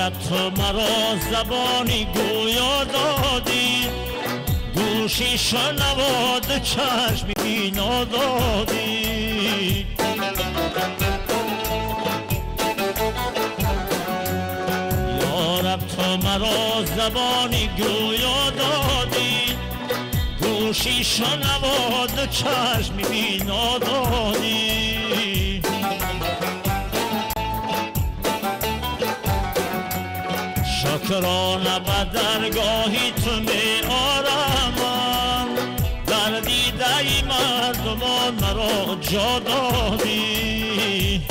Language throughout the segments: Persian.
یارب تو مرا زبانی گویا دادی، گوشی شنواد چشمی بینا دادی. یارب تو مرا زبانی گویا دادی، گوشی شنواد چشمی بینا دادی. شکرانه به درگاهی تو می آرم، در دیده مردمان مرا جا دادی.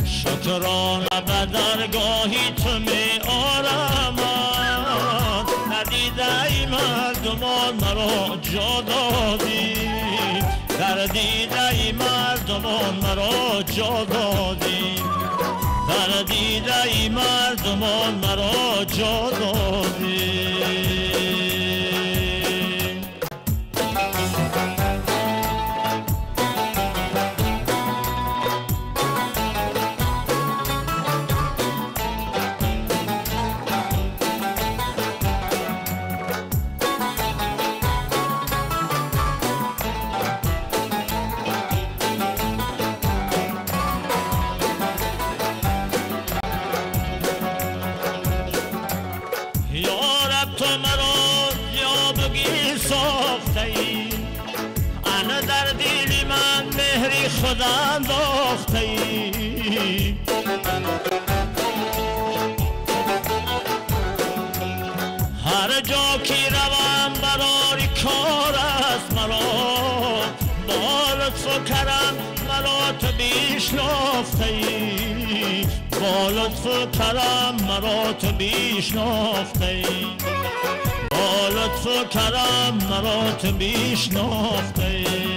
شکرانه به درگاهی تو می آرم، در دیده مردمان مرا جا دادی. در دیده مردمان مرا جا دادی، در دیده مردمان مرا جا دادی. تو مرا یابگی ساخته ای، انا در دل من مهری خود انداخته ای. هر جا که روم برای کار است مرا، با لطف و کرم مرا تو بیشناخته ای. با لطف و کرم مرا تو بیشناخته ای. با لطف و کرم مرا تو بیشناخته ای.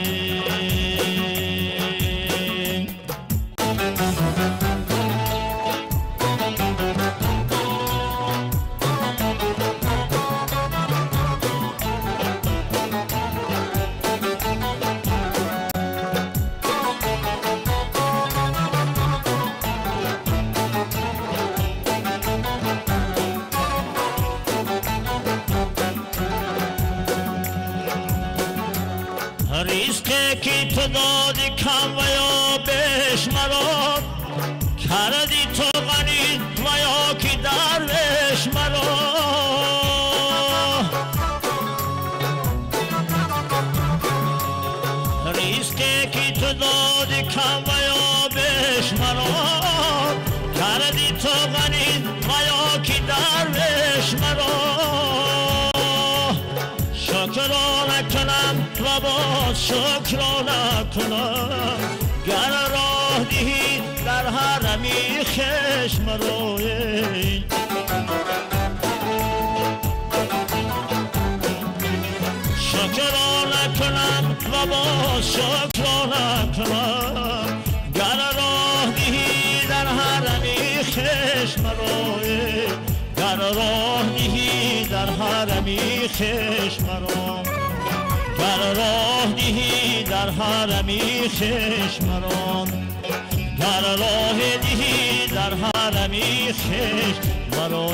ریزقی که تو دادی کم و یا بیش مرا، کردی تو غنی و یا که درویش مرا. ریزقی که تو دادی کم و یا بیش مرا، کردی تو غنی و یا که درویش مرا. شکرانه کنم و باز شکرانه کنم، گر راه دهی در حرمی خشم روی. شکرانه کنم و باز شکرانه کنم، گر راه دهی در حرمی خشم روی. گر راه دهی در حرمی خشم رو، گر راه دهی در حرمی خشم رو، گر راه دهی در حرمی خشم رو.